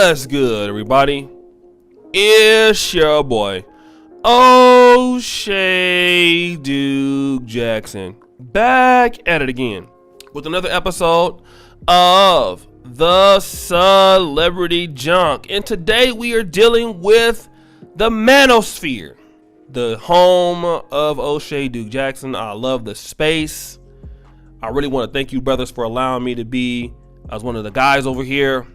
What's good, everybody? It's your boy, O'Shea Duke Jackson, back at it again with another episode of the Celebrity Junk. And today we are dealing with the manosphere, the home of O'Shea Duke Jackson. I love the space. I really want to thank you, brothers, for allowing me to be as one of the guys over here.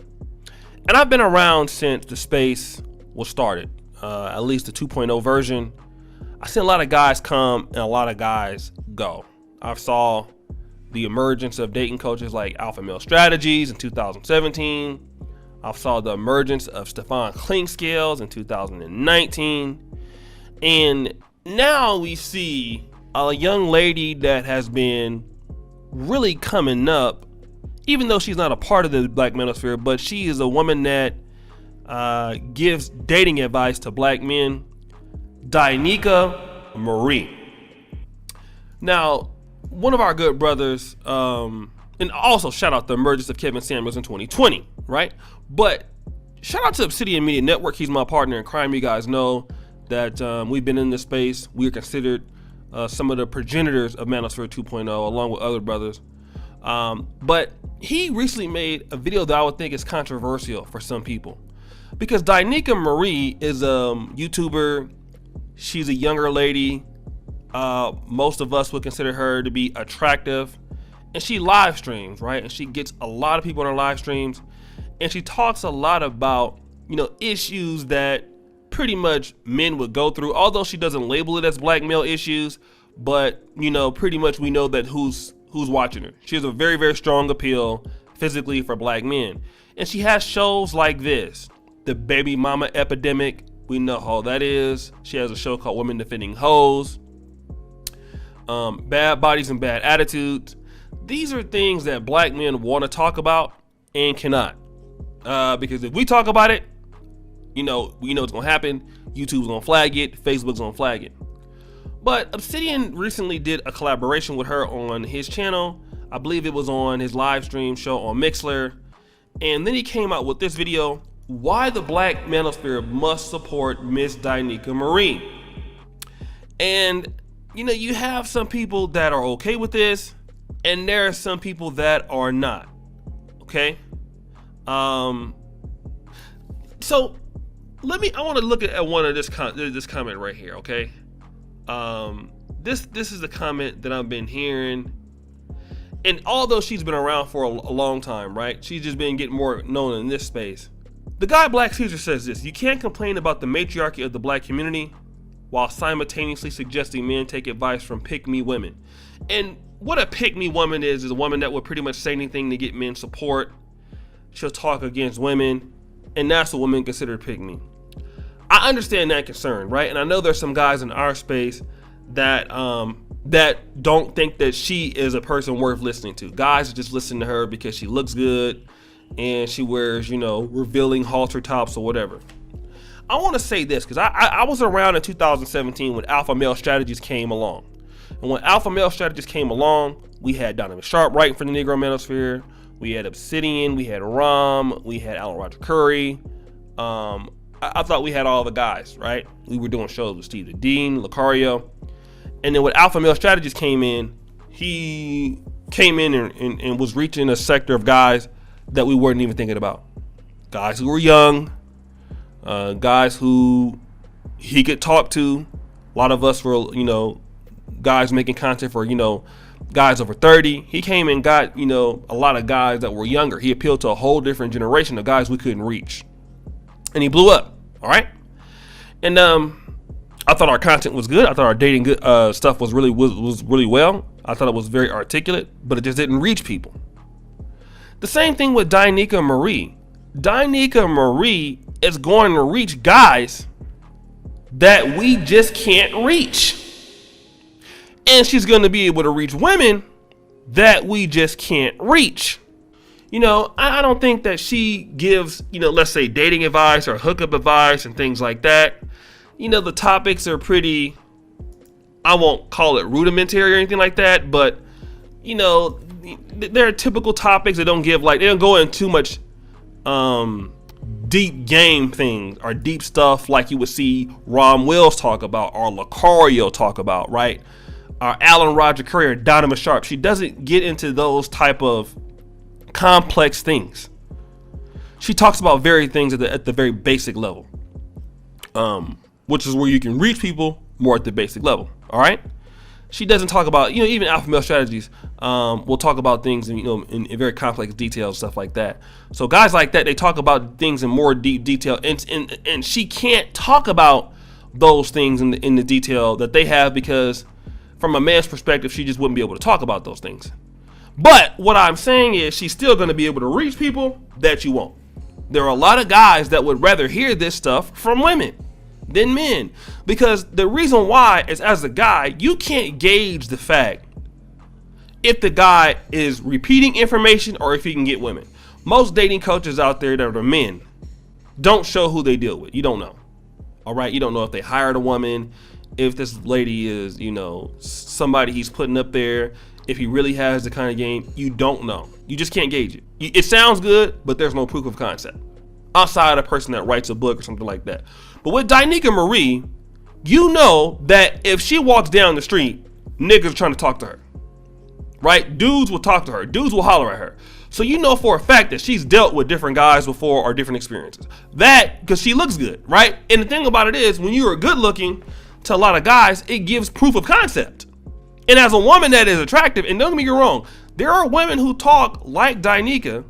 And I've been around since the space was started, at least the 2.0 version. I've seen a lot of guys come and a lot of guys go. I've saw the emergence of dating coaches like Alpha Male Strategies in 2017. I've saw the emergence of Stefan Clinkscales in 2019. And now we see a young lady that has been really coming up, even though she's not a part of the black manosphere, but she is a woman that gives dating advice to black men, DNeika Marie. Now, one of our good brothers, and also shout out the emergence of Kevin Samuels in 2020, right? But shout out to Obsidian Media Network. He's my partner in crime. You guys know that we've been in this space. We are considered some of the progenitors of Manosphere 2.0, along with other brothers. But he recently made a video that I would think is controversial for some people, because DNeika Marie is a YouTuber. She's a younger lady. Most of us would consider her to be attractive, and she live streams, right? And she gets a lot of people on her live streams, and she talks a lot about, issues that pretty much men would go through, although she doesn't label it as black male issues. But pretty much we know that who's watching her. She has a very, very strong appeal physically for black men. And she has shows like this, the baby mama epidemic. We know how that is. She has a show called Women Defending Hoes, Bad Bodies and Bad Attitudes. These are things that black men want to talk about and cannot. Because if we talk about it, we know what's going to happen. YouTube's going to flag it. Facebook's going to flag it. But Obsidian recently did a collaboration with her on his channel. I believe it was on his live stream show on Mixler. And then he came out with this video, why the black manosphere must support Miss DNeika Marie. And, you have some people that are okay with this, and there are some people that are not. Okay? So, I want to look at one of this comment right here, okay? This is the comment that I've been hearing, and although she's been around for a long time, right? She's just been getting more known in this space. The guy Black Caesar says this: you can't complain about the matriarchy of the black community while simultaneously suggesting men take advice from pick-me women. And what a pick-me woman is a woman that will pretty much say anything to get men support. She'll talk against women, and that's a woman considered pick-me. I understand that concern, right? And I know there's some guys in our space that don't think that she is a person worth listening to. Guys just listen to her because she looks good and she wears, revealing halter tops or whatever. I want to say this because I was around in 2017 when Alpha Male Strategies came along. And when Alpha Male Strategies came along, we had Donovan Sharp writing for the Negro Manosphere. We had Obsidian, we had Rom, we had Alan Roger Curry. I thought we had all the guys, right? We were doing shows with Steve Dean, Lucario. And then when Alpha Male Strategies came in, he came in and was reaching a sector of guys that we weren't even thinking about. Guys who were young, guys who he could talk to. A lot of us were, guys making content for, guys over 30. He came and got, a lot of guys that were younger. He appealed to a whole different generation of guys we couldn't reach. And he blew up, all right? And I thought our content was good. I thought our dating stuff was really well. I thought it was very articulate, but it just didn't reach people. The same thing with DNeika Marie. DNeika Marie is going to reach guys that we just can't reach. And she's going to be able to reach women that we just can't reach. I don't think that she gives, let's say dating advice or hookup advice and things like that. The topics are pretty, I won't call it rudimentary or anything like that, but, there are typical topics that don't give, they don't go into too much deep game things or deep stuff like you would see Ron Wills talk about or Lucario talk about, right? Or Alan Roger Curry or Donovan Sharp. She doesn't get into those type of complex things. She talks about things at the very basic level, which is where you can reach people more at the basic level. All right. She doesn't talk about, even alpha male strategies. We'll talk about things in very complex detail, stuff like that. So guys like that, they talk about things in more deep detail, and she can't talk about those things in the detail that they have, because from a man's perspective, she just wouldn't be able to talk about those things. But what I'm saying is she's still going to be able to reach people that you won't. There are a lot of guys that would rather hear this stuff from women than men, because the reason why is, as a guy, you can't gauge the fact if the guy is repeating information or if he can get women. Most dating coaches out there that are men don't show who they deal with. You don't know. All right. You don't know if they hired a woman, if this lady is, somebody he's putting up there, if he really has the kind of game. You don't know. You just can't gauge it. It sounds good, but there's no proof of concept outside a person that writes a book or something like that. But with DNeika Marie, you know that if she walks down the street, niggas are trying to talk to her, right? Dudes will talk to her. Dudes will holler at her. So you know for a fact that she's dealt with different guys before or different experiences. That, because she looks good, right? And the thing about it is, when you are good looking to a lot of guys, it gives proof of concept. And as a woman that is attractive, and don't get me wrong, there are women who talk like DNeika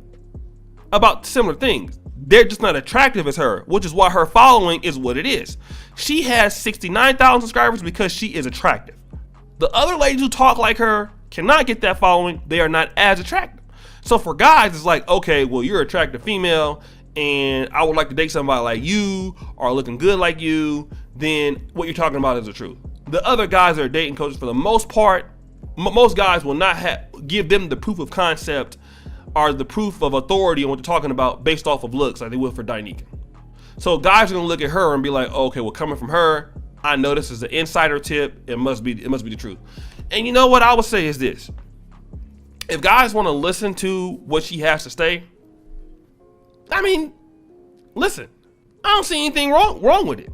about similar things. They're just not attractive as her, which is why her following is what it is. She has 69,000 subscribers because she is attractive. The other ladies who talk like her cannot get that following. They are not as attractive. So for guys, it's like, okay, well, you're an attractive female and I would like to date somebody like you or looking good like you. Then what you're talking about is the truth. The other guys that are dating coaches, for the most part, most guys will not give them the proof of concept or the proof of authority on what they're talking about based off of looks like they will for DNeika. So guys are gonna look at her and be like, okay, well, coming from her, I know this is an insider tip. It must be the truth. And you know what I would say is this: if guys want to listen to what she has to say, I mean, listen. I don't see anything wrong with it.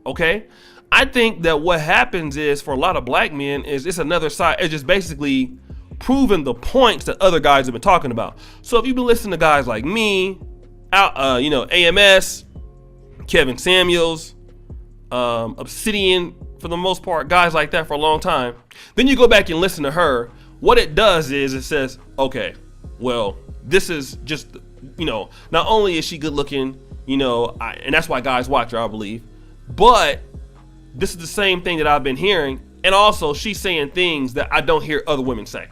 Okay, I think that what happens is, for a lot of black men, is it's another side. It's just basically proving the points that other guys have been talking about. So if you've been listening to guys like me, AMS, Kevin Samuels, Obsidian, for the most part, guys like that for a long time, then you go back and listen to her. What it does is it says, okay, well, this is just, not only is she good looking, and that's why guys watch her, I believe, but this is the same thing that I've been hearing. And also she's saying things that I don't hear other women say.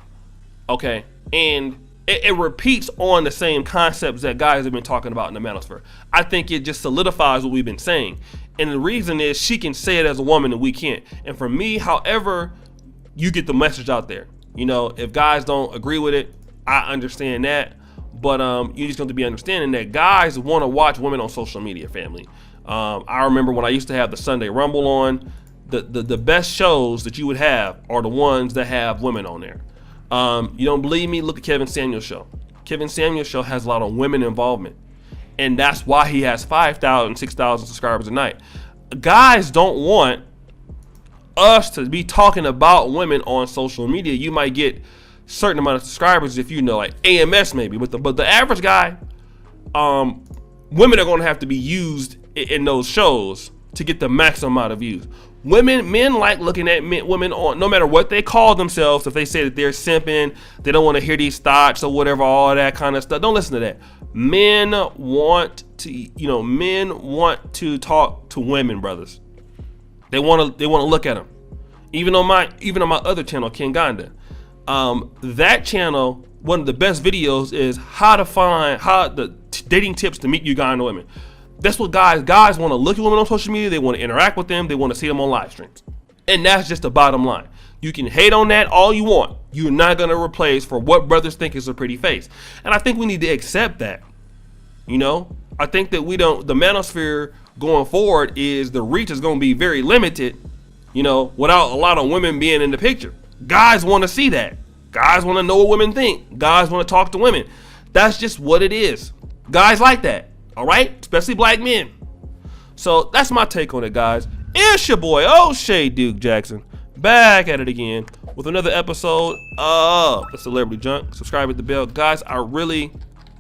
Okay. And it repeats on the same concepts that guys have been talking about in the manosphere. I think it just solidifies what we've been saying. And the reason is she can say it as a woman and we can't. And for me, however you get the message out there, if guys don't agree with it, I understand that. But you just have to be understanding that guys want to watch women on social media, family. I remember when I used to have the Sunday Rumble on, the best shows that you would have are the ones that have women on there. You don't believe me? Look at Kevin Samuels' show. Kevin Samuels' show has a lot of women involvement. And that's why he has 5,000, 6,000 subscribers a night. Guys don't want us to be talking about women on social media. You might get certain amount of subscribers if like AMS maybe, but the average guy, women are going to have to be used in those shows to get the maximum amount of views. Men like looking at women on, no matter what they call themselves. If they say that they're simping, they don't want to hear these thoughts or whatever, all that kind of stuff. Don't listen to that. Men want to talk to women, brothers. They want to look at them. Even on my other channel, King Ganda, that channel, one of the best videos is how the dating tips to meet Uganda women. That's what guys want to look at women on social media. They want to interact with them. They want to see them on live streams. And that's just the bottom line. You can hate on that all you want. You're not going to replace for what brothers think is a pretty face. And I think we need to accept that. I think that the manosphere going forward is the reach is going to be very limited, without a lot of women being in the picture. Guys want to see that. Guys want to know what women think. Guys want to talk to women. That's just what it is. Guys like that. All right, especially black men. So that's my take on it, guys. It's your boy O'Shea Duke Jackson, back at it again with another episode of the Celebrity Junk. Subscribe, hit the bell, guys. I really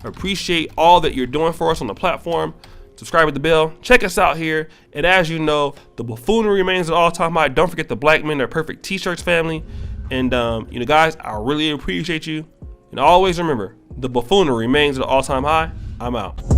appreciate all that you're doing for us on the platform. Subscribe, hit the bell. Check us out here. And as you know, the buffoonery remains at all-time high. Don't forget the Black Men Are Perfect T-shirts family. And you know, guys, I really appreciate you. And always remember, the buffoonery remains at an all-time high. I'm out.